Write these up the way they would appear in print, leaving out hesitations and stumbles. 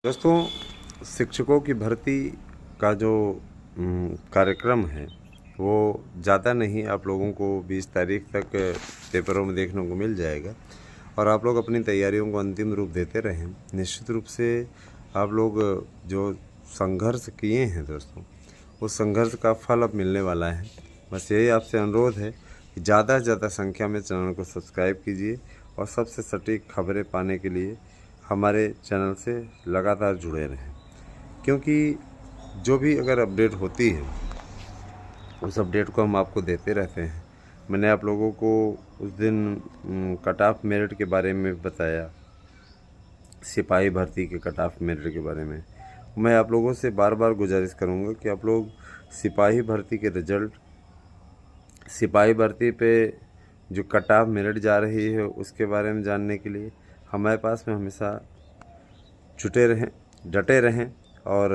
दोस्तों, शिक्षकों की भर्ती का जो कार्यक्रम है वो ज़्यादा नहीं, आप लोगों को 20 तारीख तक पेपरों में देखने को मिल जाएगा और आप लोग अपनी तैयारियों को अंतिम रूप देते रहें। निश्चित रूप से आप लोग जो संघर्ष किए हैं दोस्तों, उस संघर्ष का फल अब मिलने वाला है। बस यही आपसे अनुरोध है कि ज़्यादा से ज़्यादा संख्या में चैनल को सब्सक्राइब कीजिए और सबसे सटीक खबरें पाने के लिए हमारे चैनल से लगातार जुड़े रहें, क्योंकि जो भी अगर अपडेट होती है उस अपडेट को हम आपको देते रहते हैं। मैंने आप लोगों को उस दिन कट ऑफ मेरिट के बारे में बताया, सिपाही भर्ती के कट ऑफ मेरिट के बारे में। मैं आप लोगों से बार बार गुजारिश करूंगा कि आप लोग सिपाही भर्ती के रिजल्ट, सिपाही भर्ती पे जो कट ऑफ मेरिट जा रही है उसके बारे में जानने के लिए हमारे पास में हमेशा जुटे रहें, डटे रहें। और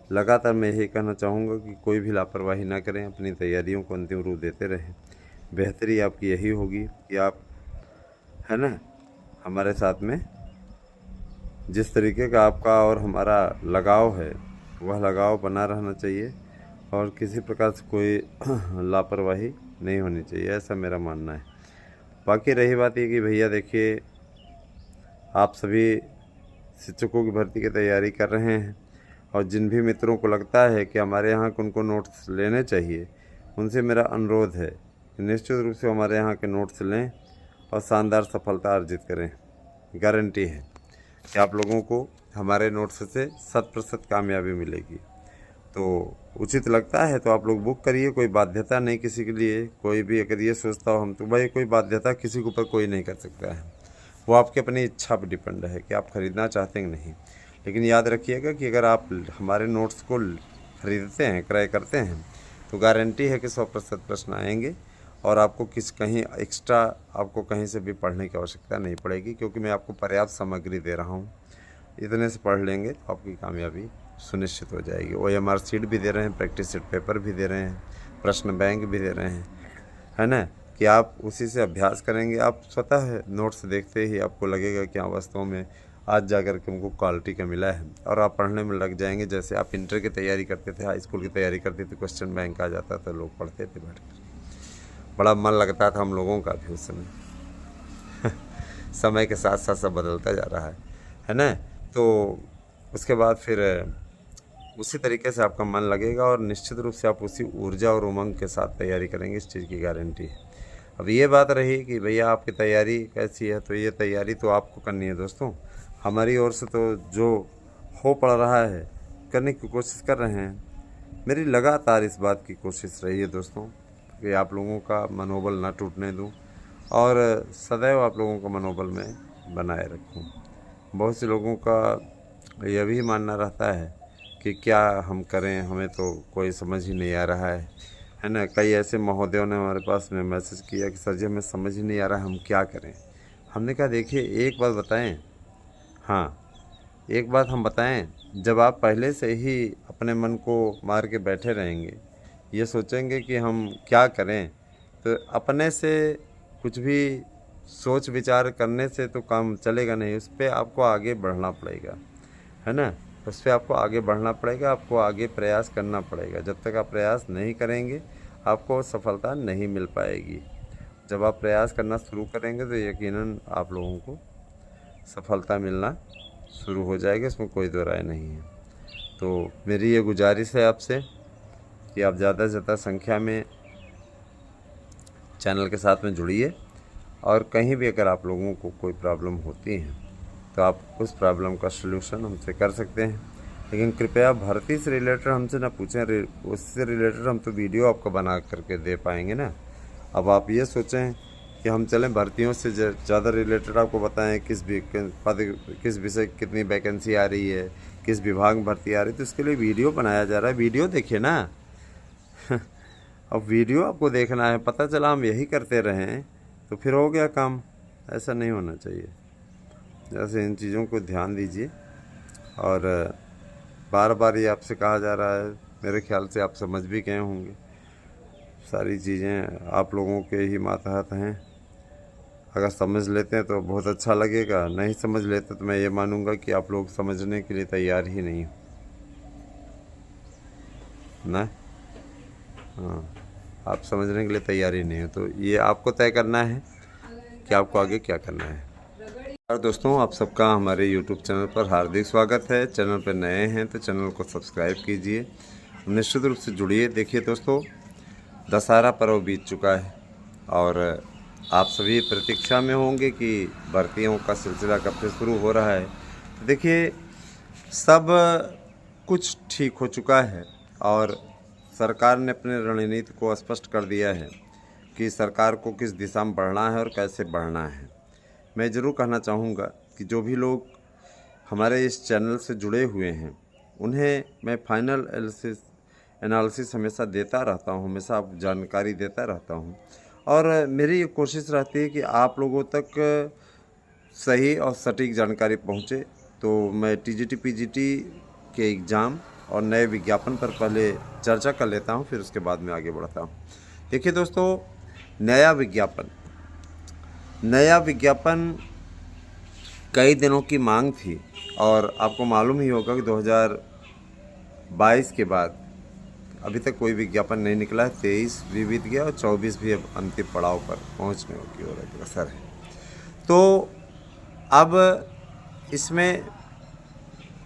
लगातार मैं यही कहना चाहूँगा कि कोई भी लापरवाही ना करें, अपनी तैयारियों को अंतिम रूप देते रहें। बेहतरी आपकी यही होगी कि आप, है ना, हमारे साथ में जिस तरीके का आपका और हमारा लगाव है वह लगाव बना रहना चाहिए और किसी प्रकार से कोई लापरवाही नहीं होनी चाहिए, ऐसा मेरा मानना है। बाकी रही बात ये कि भैया देखिए, आप सभी शिक्षकों की भर्ती की तैयारी कर रहे हैं और जिन भी मित्रों को लगता है कि हमारे यहाँ के उनको नोट्स लेने चाहिए, उनसे मेरा अनुरोध है कि निश्चित रूप से हमारे यहाँ के नोट्स लें और शानदार सफलता अर्जित करें। गारंटी है कि आप लोगों को हमारे नोट्स से 100% कामयाबी मिलेगी। तो उचित लगता है तो आप लोग बुक करिए, कोई बाध्यता नहीं किसी के लिए। कोई भी अगर ये सोचता हो हम तो, भाई कोई बाध्यता किसी के ऊपर कोई नहीं कर सकता है, वो आपकी अपनी इच्छा पर डिपेंड है कि आप ख़रीदना चाहते हैं कि नहीं। लेकिन याद रखिएगा कि अगर आप हमारे नोट्स को ख़रीदते हैं, क्रय करते हैं, तो गारंटी है कि 100% प्रश्न आएंगे और आपको कहीं एक्स्ट्रा आपको कहीं से भी पढ़ने की आवश्यकता नहीं पड़ेगी, क्योंकि मैं आपको पर्याप्त सामग्री दे रहा हूँ। इतने से पढ़ लेंगे तो आपकी कामयाबी सुनिश्चित हो जाएगी। OMR सीट भी दे रहे हैं, प्रैक्टिस सेट पेपर भी दे रहे हैं, प्रश्न बैंक भी दे रहे हैं, है ना, कि आप उसी से अभ्यास करेंगे। आप स्वतः नोट्स देखते ही आपको लगेगा कि हाँ वास्तव में आज जाकर के हमको क्वालिटी का मिला है, और आप पढ़ने में लग जाएंगे। जैसे आप इंटर की तैयारी करते थे, हाई स्कूल की तैयारी करते थे, क्वेश्चन बैंक आ जाता था, लोग पढ़ते थे बैठकर, बड़ा मन लगता था हम लोगों का भी उस समय। समय के साथ साथ सब बदलता जा रहा है ना। तो उसके बाद फिर उसी तरीके से आपका मन लगेगा और निश्चित रूप से आप उसी ऊर्जा और उमंग के साथ तैयारी करेंगे, इस चीज़ की गारंटी है। अब ये बात रही कि भैया आपकी तैयारी कैसी है, तो ये तैयारी तो आपको करनी है दोस्तों। हमारी ओर से तो जो हो पड़ रहा है करने की कोशिश कर रहे हैं। मेरी लगातार इस बात की कोशिश रही है दोस्तों कि आप लोगों का मनोबल ना टूटने दूं और सदैव आप लोगों का मनोबल में बनाए रखूं। बहुत से लोगों का यह भी मानना रहता है कि क्या हम करें, हमें तो कोई समझ ही नहीं आ रहा है ना। कई ऐसे महोदयों ने हमारे पास में मैसेज किया कि सर जी हमें समझ ही नहीं आ रहा हम क्या करें। हमने कहा देखिए एक बात बताएं, हाँ एक बात हम बताएं, जब आप पहले से ही अपने मन को मार के बैठे रहेंगे, ये सोचेंगे कि हम क्या करें, तो अपने से कुछ भी सोच विचार करने से तो काम चलेगा नहीं। उस पर आपको आगे बढ़ना पड़ेगा, है ना। उस पर आपको आगे बढ़ना पड़ेगा, आपको आगे प्रयास करना पड़ेगा। जब तक आप प्रयास नहीं करेंगे आपको सफलता नहीं मिल पाएगी। जब आप प्रयास करना शुरू करेंगे तो यकीनन आप लोगों को सफलता मिलना शुरू हो जाएगी, इसमें कोई दो राय नहीं है। तो मेरी ये गुजारिश है आपसे कि आप ज़्यादा से ज़्यादा संख्या में चैनल के साथ में जुड़िए और कहीं भी अगर आप लोगों को कोई प्रॉब्लम होती है तो आप उस प्रॉब्लम का सलूशन हमसे कर सकते हैं। लेकिन कृपया भर्ती से रिलेटेड हमसे ना पूछें, उससे रिलेटेड हम तो वीडियो आपको बना करके दे पाएंगे ना। अब आप ये सोचें कि हम चलें भर्तियों से ज़्यादा रिलेटेड आपको बताएं किस किस विषय कितनी वैकेंसी आ रही है, किस विभाग में भर्ती आ रही है, तो इसके लिए वीडियो बनाया जा रहा है। वीडियो देखिए ना। अब वीडियो आपको देखना है, पता चला हम यही करते रहें तो फिर हो गया काम। ऐसा नहीं होना चाहिए। जैसे इन चीज़ों को ध्यान दीजिए। और बार बार ये आपसे कहा जा रहा है, मेरे ख्याल से आप समझ भी गए होंगे। सारी चीज़ें आप लोगों के ही मातहत हैं। अगर समझ लेते हैं तो बहुत अच्छा लगेगा, नहीं समझ लेते तो मैं ये मानूंगा कि आप लोग समझने के लिए तैयार ही नहीं हो ना। हाँ, आप समझने के लिए तैयार ही नहीं हो, तो ये आपको तय करना है कि आपको आगे क्या करना है। और दोस्तों, आप सबका हमारे YouTube चैनल पर हार्दिक स्वागत है। चैनल पर नए हैं तो चैनल को सब्सक्राइब कीजिए, निश्चित रूप से जुड़िए। देखिए दोस्तों, दशहरा पर्व बीत चुका है और आप सभी प्रतीक्षा में होंगे कि भर्तियों का सिलसिला कब से शुरू हो रहा है। तो देखिए, सब कुछ ठीक हो चुका है और सरकार ने अपने रणनीति को स्पष्ट कर दिया है कि सरकार को किस दिशा में बढ़ना है और कैसे बढ़ना है। मैं ज़रूर कहना चाहूँगा कि जो भी लोग हमारे इस चैनल से जुड़े हुए हैं उन्हें मैं फाइनल एनालिसिस हमेशा देता रहता हूँ, हमेशा जानकारी देता रहता हूँ और मेरी ये कोशिश रहती है कि आप लोगों तक सही और सटीक जानकारी पहुँचे। तो मैं टीजीटी पीजीटी के एग्ज़ाम और नए विज्ञापन पर पहले चर्चा कर लेता हूँ, फिर उसके बाद में आगे बढ़ता हूँ। देखिए दोस्तों, नया विज्ञापन कई दिनों की मांग थी और आपको मालूम ही होगा कि 2022 के बाद अभी तक कोई विज्ञापन नहीं निकला है। 23 भी बीत गया और 24 भी अब अंतिम पड़ाव पर पहुंचने की ओर अग्रसर है। तो अब इसमें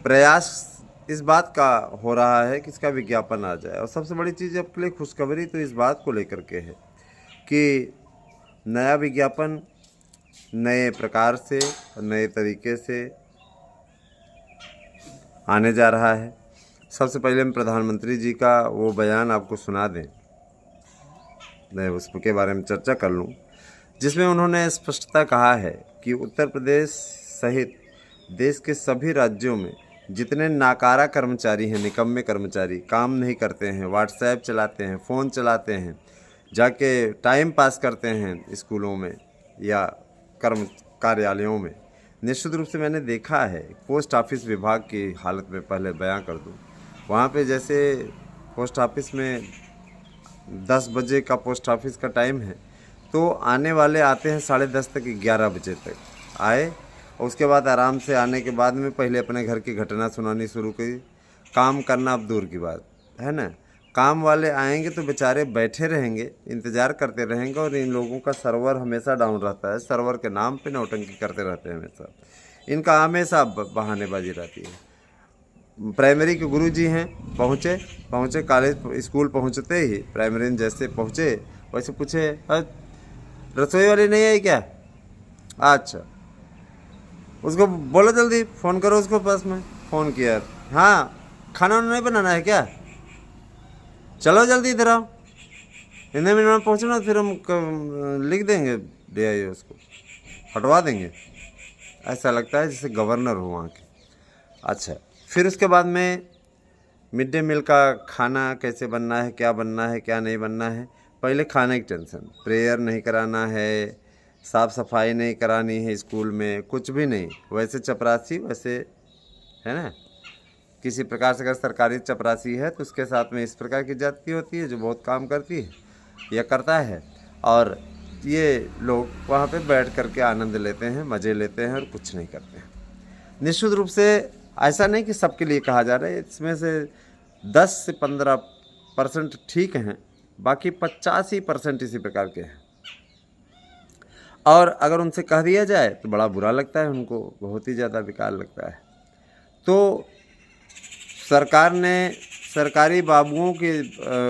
प्रयास इस बात का हो रहा है कि इसका विज्ञापन आ जाए और सबसे बड़ी चीज़ आपके लिए खुशखबरी तो इस बात को लेकर के है कि नया विज्ञापन नए प्रकार से नए तरीके से आने जा रहा है। सबसे पहले हम प्रधानमंत्री जी का वो बयान आपको सुना दें, मैं उसके बारे में चर्चा कर लूं, जिसमें उन्होंने स्पष्टता कहा है कि उत्तर प्रदेश सहित देश के सभी राज्यों में जितने नाकारा कर्मचारी हैं, निकम्मे कर्मचारी, काम नहीं करते हैं, व्हाट्सएप चलाते हैं, फ़ोन चलाते हैं, जाके टाइम पास करते हैं स्कूलों में या कार्यालयों में, निश्चित रूप से मैंने देखा है। पोस्ट ऑफिस विभाग की हालत में पहले बयां कर दूं, वहाँ पे जैसे पोस्ट ऑफिस में 10 बजे का पोस्ट ऑफिस का टाइम है तो आने वाले आते हैं 10:30 तक, 11 बजे तक आए और उसके बाद आराम से आने के बाद में पहले अपने घर की घटना सुनानी शुरू की। काम करना अब दूर की बात है ना, काम वाले आएंगे तो बेचारे बैठे रहेंगे, इंतज़ार करते रहेंगे और इन लोगों का सर्वर हमेशा डाउन रहता है। सर्वर के नाम पे नौटंकी करते रहते हैं हमेशा, इनका हमेशा बहानेबाजी रहती है। प्राइमरी के गुरुजी हैं, पहुँचे कॉलेज स्कूल पहुँचते ही प्राइमरी में जैसे पहुँचे वैसे पूछे, रसोई वाली नहीं आई क्या? अच्छा, उसको बोलो जल्दी फ़ोन करो उसको पास में। फ़ोन किया, हाँ खाना नहीं बनाना है क्या? चलो जल्दी इधर आओ, इतने मिनट में पहुँचना, फिर हम लिख देंगे, ले आइए उसको, हटवा देंगे। ऐसा लगता है जैसे गवर्नर हो वहाँ के। अच्छा, फिर उसके बाद में मिड डे मील का खाना कैसे बनना है, क्या बनना है, क्या नहीं बनना है। पहले खाने की टेंशन, प्रेयर नहीं कराना है, साफ़ सफाई नहीं करानी है स्कूल में, कुछ भी नहीं। वैसे चपरासी, वैसे है ना, किसी प्रकार से अगर सरकारी चपरासी है तो उसके साथ में इस प्रकार की जाति होती है जो बहुत काम करती है या करता है, और ये लोग वहाँ पे बैठ करके आनंद लेते हैं, मज़े लेते हैं और कुछ नहीं करते हैं। निश्चित रूप से ऐसा नहीं कि सबके लिए कहा जा रहा है, इसमें से 10 से 15% ठीक हैं, बाकी 85% इसी प्रकार के हैं। और अगर उनसे कह दिया जाए तो बड़ा बुरा लगता है उनको, बहुत ही ज़्यादा बेकार लगता है। तो सरकार ने सरकारी बाबुओं के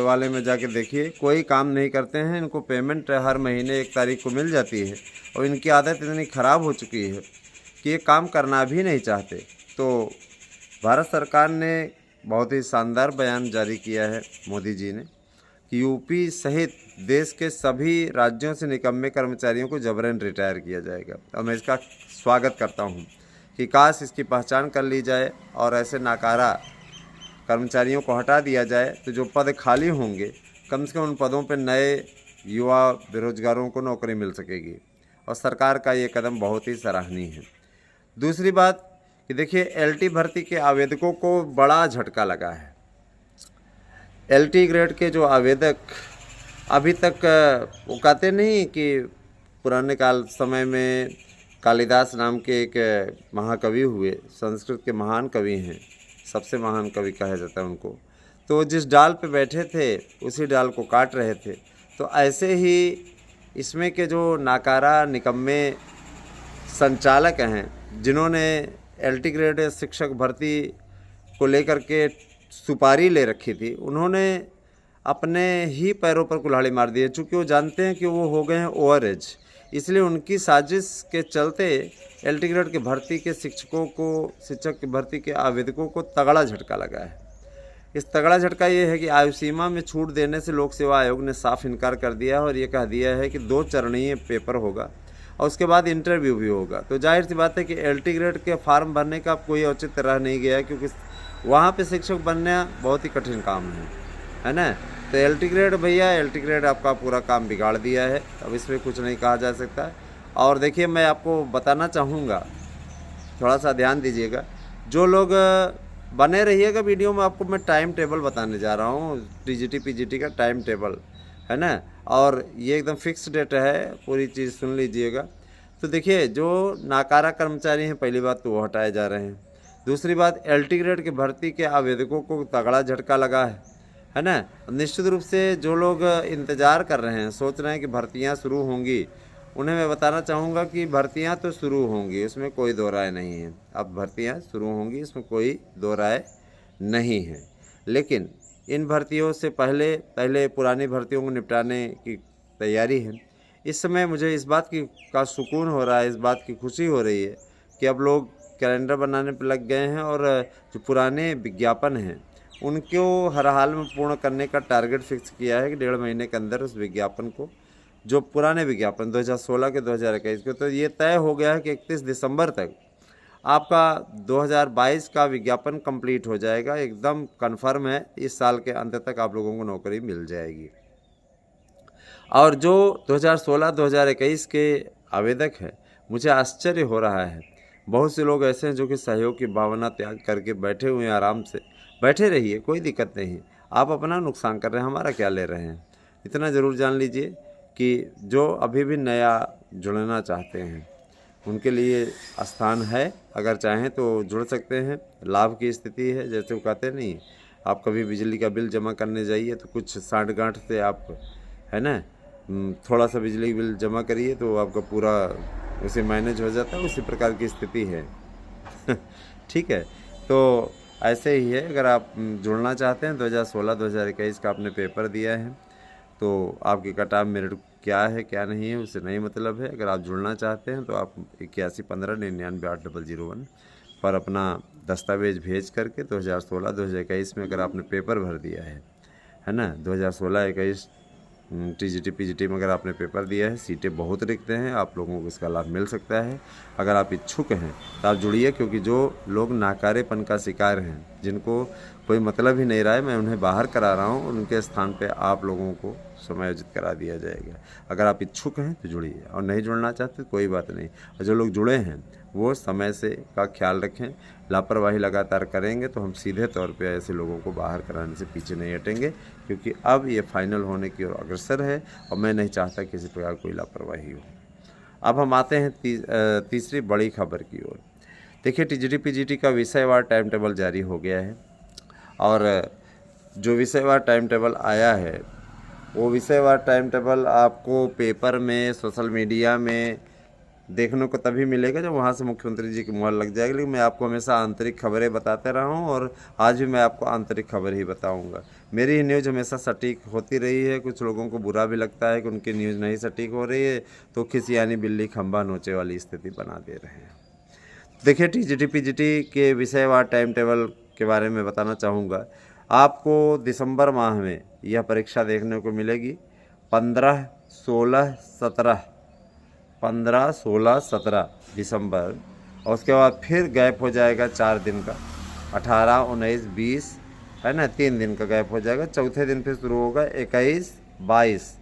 वाले में जाके देखिए, कोई काम नहीं करते हैं, इनको पेमेंट हर महीने 1 तारीख को मिल जाती है और इनकी आदत इतनी ख़राब हो चुकी है कि ये काम करना भी नहीं चाहते। तो भारत सरकार ने बहुत ही शानदार बयान जारी किया है मोदी जी ने कि यूपी सहित देश के सभी राज्यों से निकम्मे कर्मचारियों को जबरन रिटायर किया जाएगा। और मैं इसका स्वागत करता हूं कि काश इसकी पहचान कर ली जाए और ऐसे नाकारा कर्मचारियों को हटा दिया जाए, तो जो पद खाली होंगे कम से कम उन पदों पर नए युवा बेरोजगारों को नौकरी मिल सकेगी और सरकार का ये कदम बहुत ही सराहनीय है। दूसरी बात कि देखिए, एलटी भर्ती के आवेदकों को बड़ा झटका लगा है। एलटी ग्रेड के जो आवेदक अभी तक वो कहते नहीं कि पुराने काल समय में कालिदास नाम के एक महाकवि हुए, संस्कृत के महान कवि हैं, सबसे महान कवि कहा जाता है उनको। तो जिस डाल पे बैठे थे उसी डाल को काट रहे थे। तो ऐसे ही इसमें के जो नाकारा निकम्मे संचालक हैं, जिन्होंने एलटी ग्रेड शिक्षक भर्ती को लेकर के सुपारी ले रखी थी, उन्होंने अपने ही पैरों पर कुल्हाड़ी मार दी है। चूँकि वो जानते हैं कि वो हो गए हैं ओवर एज, इसलिए उनकी साजिश के चलते एलटी ग्रेड के भर्ती के शिक्षक की भर्ती के आवेदकों को तगड़ा झटका लगा है। इस तगड़ा झटका ये है कि आयु सीमा में छूट देने से लोक सेवा आयोग ने साफ इनकार कर दिया है और ये कह दिया है कि 2 चरणीय पेपर होगा और उसके बाद इंटरव्यू भी होगा। तो जाहिर सी बात है कि एलटी ग्रेड के फॉर्म भरने का कोई औचित्य रह नहीं गया, क्योंकि वहाँ पे शिक्षक बनना बहुत ही कठिन काम है ना। तो एलटी ग्रेड भैया, एलटी ग्रेड आपका पूरा काम बिगाड़ दिया है, अब इसमें कुछ नहीं कहा जा सकता। और देखिए, मैं आपको बताना चाहूँगा, थोड़ा सा ध्यान दीजिएगा, जो लोग बने रहिएगा वीडियो में, आपको मैं टाइम टेबल बताने जा रहा हूँ, टीजीटी पीजीटी का टाइम टेबल है ना, और ये एकदम फिक्स डेट है, पूरी चीज़ सुन लीजिएगा। तो देखिए, जो नाकारा कर्मचारी हैं, पहली बात तो वो हटाए जा रहे हैं। दूसरी बात, एलटी ग्रेड की भर्ती के आवेदकों को तगड़ा झटका लगा है ना। निश्चित रूप से जो लोग इंतज़ार कर रहे हैं, सोच रहे हैं कि भर्तियां शुरू होंगी, उन्हें मैं बताना चाहूँगा कि भर्तियां तो शुरू होंगी, इसमें कोई दो राय नहीं है। अब भर्तियां शुरू होंगी, इसमें कोई दो राय नहीं है। लेकिन इन भर्तियों से पहले पुरानी भर्तियों को निपटाने की तैयारी है। इस समय मुझे इस बात का सुकून हो रहा है, इस बात की खुशी हो रही है कि अब लोग कैलेंडर बनाने पर लग गए हैं और जो पुराने विज्ञापन हैं उनको हर हाल में पूर्ण करने का टारगेट फिक्स किया है कि 1.5 महीने के अंदर उस विज्ञापन को, जो पुराने विज्ञापन 2016 के 2021 के, तो ये तय हो गया है कि 31 दिसंबर तक आपका 2022 का विज्ञापन कंप्लीट हो जाएगा। एकदम कन्फर्म है, इस साल के अंत तक आप लोगों को नौकरी मिल जाएगी। और जो 2016-2021 के आवेदक हैं, मुझे आश्चर्य हो रहा है, बहुत से लोग ऐसे हैं जो कि सहयोग की भावना त्याग करके बैठे हुए हैं, आराम से बैठे रहिए, कोई दिक्कत नहीं। आप अपना नुकसान कर रहे हैं, हमारा क्या ले रहे हैं। इतना ज़रूर जान लीजिए कि जो अभी भी नया जुड़ना चाहते हैं उनके लिए स्थान है, अगर चाहें तो जुड़ सकते हैं। लाभ की स्थिति है, जैसे वो कहते नहीं, आप कभी बिजली का बिल जमा करने जाइए तो कुछ साठगांठ से आप, है ना, थोड़ा सा बिजली बिल जमा करिए तो आपका पूरा उसे मैनेज हो जाता है, उसी प्रकार की स्थिति है। ठीक है, तो ऐसे ही है। अगर आप जुड़ना चाहते हैं, 2016-2021 का आपने पेपर दिया है, तो आपकी कट ऑफ मेरिट क्या है क्या नहीं है उससे नहीं मतलब है। अगर आप जुड़ना चाहते हैं तो आप 8115998001 पर अपना दस्तावेज भेज करके 2016-2021 में अगर आपने पेपर भर दिया है ना, 2016-21 टीजीटी पीजीटी में अगर आपने पेपर दिया है, सीटें बहुत रिक्त हैं, आप लोगों को इसका लाभ मिल सकता है। अगर आप इच्छुक हैं तो आप जुड़िए, क्योंकि जो लोग नाकारेपन का शिकार हैं, जिनको कोई मतलब ही नहीं रहा है, मैं उन्हें बाहर करा रहा हूँ, उनके स्थान पे आप लोगों को समायोजित करा दिया जाएगा। अगर आप इच्छुक हैं तो जुड़िए, और नहीं जुड़ना चाहते तो कोई बात नहीं। और जो लोग जुड़े हैं वो समय से का ख्याल रखें। लापरवाही लगातार करेंगे तो हम सीधे तौर पे ऐसे लोगों को बाहर कराने से पीछे नहीं हटेंगे, क्योंकि अब ये फाइनल होने की ओर अग्रसर है और मैं नहीं चाहता किसी प्रकार कोई लापरवाही हो। अब हम आते हैं तीसरी बड़ी खबर की ओर। देखिए, टीजीटी पीजीटी का विषयवार टाइम टेबल जारी हो गया है, और जो विषयवार टाइम टेबल आया है वो विषयवार टाइम टेबल आपको पेपर में, सोशल मीडिया में देखने को तभी मिलेगा जब वहाँ से मुख्यमंत्री जी की मुहर लग जाएगी। लेकिन मैं आपको हमेशा आंतरिक खबरें बताते रहा हूँ और आज भी मैं आपको आंतरिक खबर ही बताऊँगा। मेरी ही न्यूज़ हमेशा सटीक होती रही है। कुछ लोगों को बुरा भी लगता है कि उनकी न्यूज़ नहीं सटीक हो रही है, तो खिसियानी बिल्ली खंभा नोचे वाली स्थिति बना दे रहे हैं। देखिए, टीजीटी पीजीटी के विषयवार टाइम टेबल के बारे में बताना चाहूँगा। आपको दिसंबर माह में यह परीक्षा देखने को मिलेगी, 15, 16, 17 दिसंबर, और उसके बाद फिर गैप हो जाएगा 4 दिन का, 18, 19, 20, है ना, 3 दिन का गैप हो जाएगा। चौथे दिन फिर शुरू होगा 21, 22।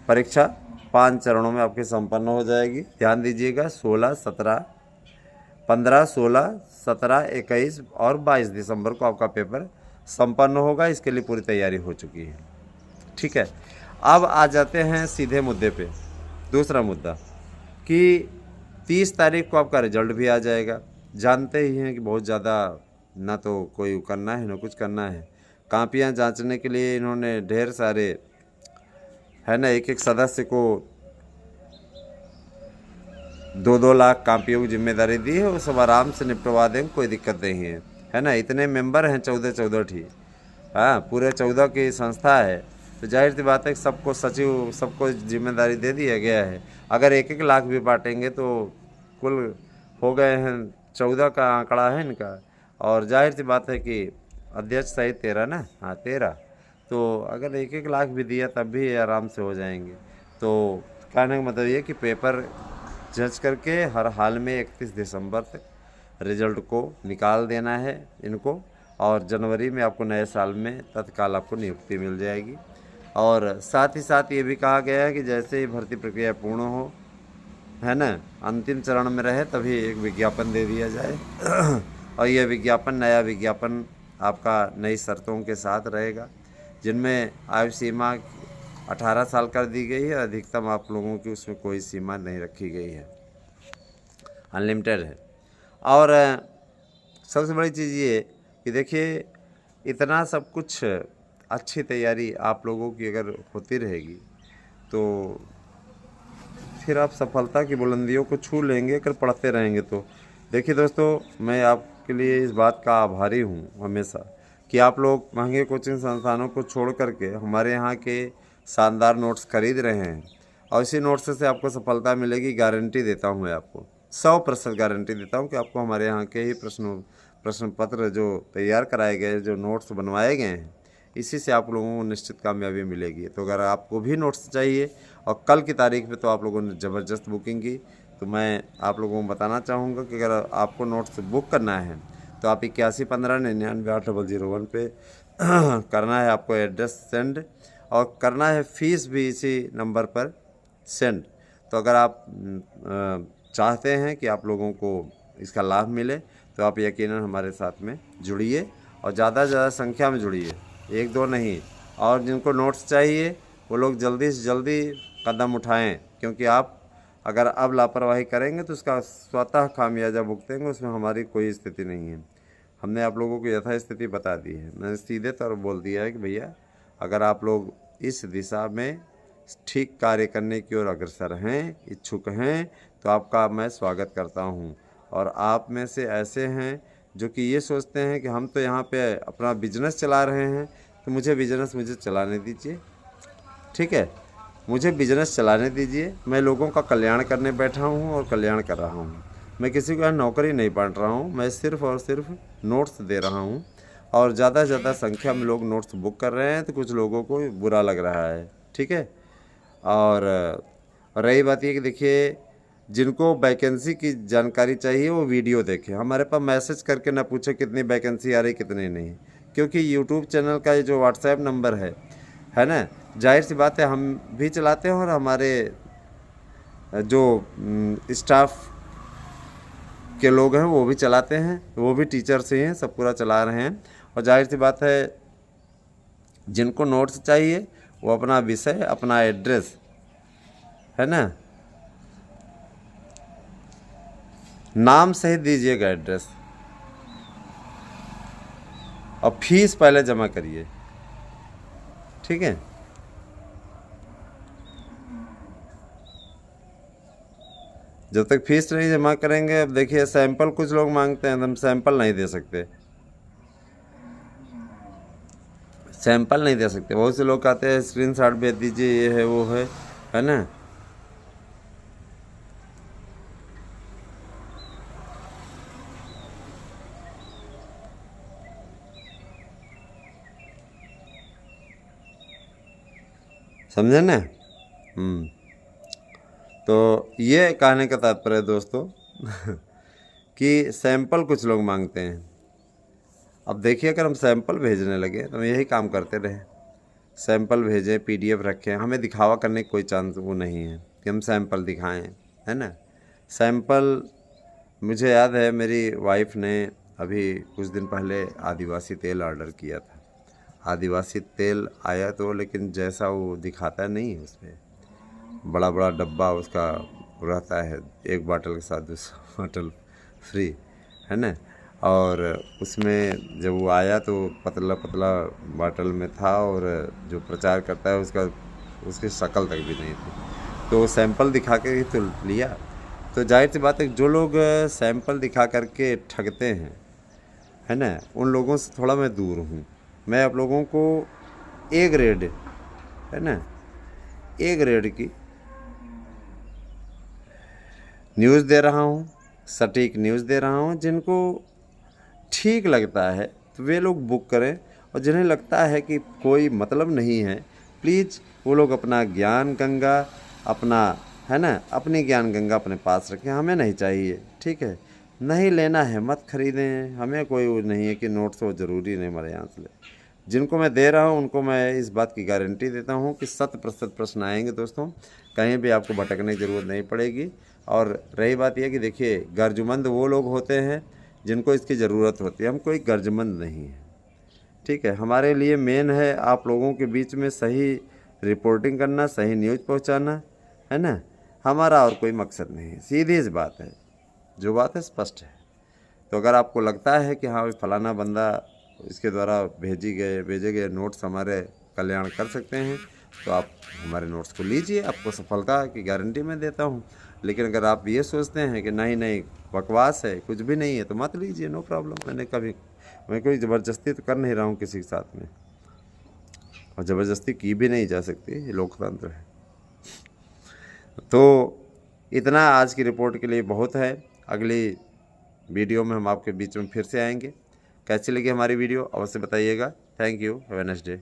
परीक्षा 5 चरणों में आपकी संपन्न हो जाएगी। ध्यान दीजिएगा, 16, 17, 15, 16, 17, 21 और 22 दिसंबर को आपका पेपर संपन्न होगा। इसके लिए पूरी तैयारी हो चुकी है। ठीक है, अब आ जाते हैं सीधे मुद्दे पे। दूसरा मुद्दा कि 30 तारीख को आपका रिजल्ट भी आ जाएगा। जानते ही हैं कि बहुत ज़्यादा ना तो कोई करना है ना कुछ करना है। कापियाँ जांचने के लिए इन्होंने ढेर सारे है ना, एक एक सदस्य को 2-2 लाख कापियों की जिम्मेदारी दी है। वो सब आराम से निपटवा देंगे, कोई दिक्कत नहीं है ना। इतने मेंबर हैं 14 ठीक, हाँ पूरे 14 की संस्था है, तो जाहिर सी बात है कि सबको सचिव सबको जिम्मेदारी दे दिया गया है। अगर 1-1 लाख भी बांटेंगे तो कुल हो गए हैं 14 का आंकड़ा है इनका। और जाहिर सी बात है कि अध्यक्ष सहित 13 ना, हाँ 13, तो अगर 1-1 लाख भी दिया तब भी आराम से हो जाएंगे। तो कहने का मतलब ये कि पेपर जज करके हर हाल में 31 दिसंबर तक रिजल्ट को निकाल देना है इनको, और जनवरी में आपको नए साल में तत्काल आपको नियुक्ति मिल जाएगी। और साथ ही साथ ये भी कहा गया है कि जैसे ही भर्ती प्रक्रिया पूर्ण हो, है ना, अंतिम चरण में रहे, तभी एक विज्ञापन दे दिया जाए और यह विज्ञापन नया विज्ञापन आपका नई शर्तों के साथ रहेगा, जिनमें आयु सीमा 18 साल कर दी गई है। अधिकतम आप लोगों की उसमें कोई सीमा नहीं रखी गई है, अनलिमिटेड है। और सबसे बड़ी चीज़ ये कि देखिए इतना सब कुछ अच्छी तैयारी आप लोगों की अगर होती रहेगी तो फिर आप सफलता की बुलंदियों को छू लेंगे अगर पढ़ते रहेंगे तो। देखिए दोस्तों, मैं आपके लिए इस बात का आभारी हूँ हमेशा कि आप लोग महंगे कोचिंग संस्थानों को छोड़ करके हमारे यहाँ के शानदार नोट्स खरीद रहे हैं, और इसी नोट्स से आपको सफलता मिलेगी, गारंटी देता हूँ मैं आपको, 100% गारंटी देता हूँ कि आपको हमारे यहाँ के ही प्रश्न पत्र जो तैयार कराए गए, जो नोट्स बनवाए गए हैं, इसी से आप लोगों को निश्चित कामयाबी मिलेगी। तो अगर आपको भी नोट्स चाहिए और कल की तारीख में तो आप लोगों ने ज़बरदस्त बुकिंग की, तो मैं आप लोगों को बताना चाहूँगा कि अगर आपको नोट्स बुक करना है तो आप 8115998001 पे करना है आपको एड्रेस सेंड, और करना है फीस भी इसी नंबर पर सेंड। तो अगर आप चाहते हैं कि आप लोगों को इसका लाभ मिले तो आप यकीनन हमारे साथ में जुड़िए, और ज़्यादा से ज़्यादा संख्या में जुड़िए, 1-2 नहीं। और जिनको नोट्स चाहिए वो लोग जल्दी से जल्दी कदम उठाएं, क्योंकि आप अगर अब लापरवाही करेंगे तो उसका स्वतः खामियाजा भुगतेंगे, उसमें हमारी कोई स्थिति नहीं है। हमने आप लोगों को यथास्थिति बता दी है। मैंने सीधे तौर पर बोल दिया है कि भैया अगर आप लोग इस दिशा में ठीक कार्य करने की ओर अग्रसर हैं, इच्छुक हैं, तो आपका मैं स्वागत करता हूं। और आप में से ऐसे हैं जो कि ये सोचते हैं कि हम तो यहाँ पे अपना बिजनेस चला रहे हैं, तो मुझे चलाने दीजिए, ठीक है, मुझे बिजनेस चलाने दीजिए। मैं लोगों का कल्याण करने बैठा हूँ और कल्याण कर रहा हूँ। मैं किसी को नौकरी नहीं बांट रहा हूँ, मैं सिर्फ़ और सिर्फ नोट्स दे रहा हूँ। और ज़्यादा से ज़्यादा संख्या में लोग नोट्स बुक कर रहे हैं, तो कुछ लोगों को बुरा लग रहा है, ठीक है। और रही बात ये कि देखिए जिनको वैकेंसी की जानकारी चाहिए वो वीडियो देखें, हमारे पास मैसेज करके ना पूछे कितनी वैकेंसी आ रही कितनी नहीं, क्योंकि यूट्यूब चैनल का ये जो व्हाट्सएप नंबर है ना, जाहिर सी बात है हम भी चलाते हैं और हमारे जो स्टाफ के लोग हैं वो भी चलाते हैं, वो भी टीचर्स ही हैं, सब पूरा चला रहे हैं। और जाहिर सी बात है जिनको नोट्स चाहिए वो अपना विषय, अपना एड्रेस, है ना, नाम सहित दीजिएगा एड्रेस, और फीस पहले जमा करिए, ठीक है। जब तक फीस नहीं जमा करेंगे, अब देखिए सैंपल कुछ लोग मांगते हैं, हम सैंपल नहीं दे सकते, सैंपल नहीं दे सकते। बहुत से लोग कहते हैं स्क्रीनशॉट भेज दीजिए, ये है वो है ना। समझे ना। तो ये कहने का तात्पर्य दोस्तों कि सैंपल कुछ लोग मांगते हैं। अब देखिए अगर हम सैंपल भेजने लगे तो हम यही काम करते रहे, सैंपल भेजें, PDF रखें, हमें दिखावा करने की कोई चांस वो नहीं है कि हम सैंपल दिखाएं, है ना। सैंपल मुझे याद है मेरी वाइफ ने अभी कुछ दिन पहले आदिवासी तेल ऑर्डर किया था। आदिवासी तेल आया तो लेकिन जैसा वो दिखाता नहीं है उसमें, बड़ा बड़ा डब्बा उसका रहता है, एक बाटल के साथ दूसरा बाटल फ्री, है ना। और उसमें जब वो आया तो पतला पतला बाटल में था, और जो प्रचार करता है उसकी शक्ल तक भी नहीं थी। तो सैंपल दिखा के ही तो लिया। तो जाहिर सी बात है जो लोग सैंपल दिखा करके ठगते हैं, है ना, उन लोगों से थोड़ा मैं दूर हूँ। मैं आप लोगों को ए ग्रेड, है ना, ए ग्रेड की न्यूज़ दे रहा हूँ, सटीक न्यूज़ दे रहा हूँ। जिनको ठीक लगता है तो वे लोग बुक करें, और जिन्हें लगता है कि कोई मतलब नहीं है, प्लीज़ वो लोग अपना ज्ञान गंगा अपना, है ना, अपनी ज्ञान गंगा अपने पास रखें। हमें नहीं चाहिए, ठीक है, नहीं लेना है मत खरीदें, हमें कोई वो नहीं है कि नोट्स वो ज़रूरी नहीं हमारे यहाँ से ले। जिनको मैं दे रहा हूँ उनको मैं इस बात की गारंटी देता हूँ कि 100% प्रश्न आएंगे दोस्तों, कहीं भी आपको भटकने की ज़रूरत नहीं पड़ेगी। और रही बात यह कि देखिए, गर्जमंद वो लोग होते हैं जिनको इसकी ज़रूरत होती है, हम कोई गर्जमंद नहीं है, ठीक है। हमारे लिए मेन है आप लोगों के बीच में सही रिपोर्टिंग करना, सही न्यूज़ पहुंचाना, है ना, हमारा और कोई मकसद नहीं है। सीधी सी बात है, जो बात है स्पष्ट है। तो अगर आपको लगता है कि हाँ फलाना बंदा इसके द्वारा भेजे गए नोट्स हमारे कल्याण कर सकते हैं, तो आप हमारे नोट्स को लीजिए, आपको सफलता की गारंटी मैं देता हूँ। लेकिन अगर आप ये सोचते हैं कि नहीं नहीं बकवास है, कुछ भी नहीं है, तो मत लीजिए, नो प्रॉब्लम। मैं कोई ज़बरदस्ती तो कर नहीं रहा हूँ किसी के साथ में, और ज़बरदस्ती की भी नहीं जा सकती, ये लोकतंत्र है। तो इतना आज की रिपोर्ट के लिए बहुत है। अगली वीडियो में हम आपके बीच में फिर से आएंगे। कैसी लगी हमारी वीडियो अवश्य बताइएगा। Thank you, have a nice day.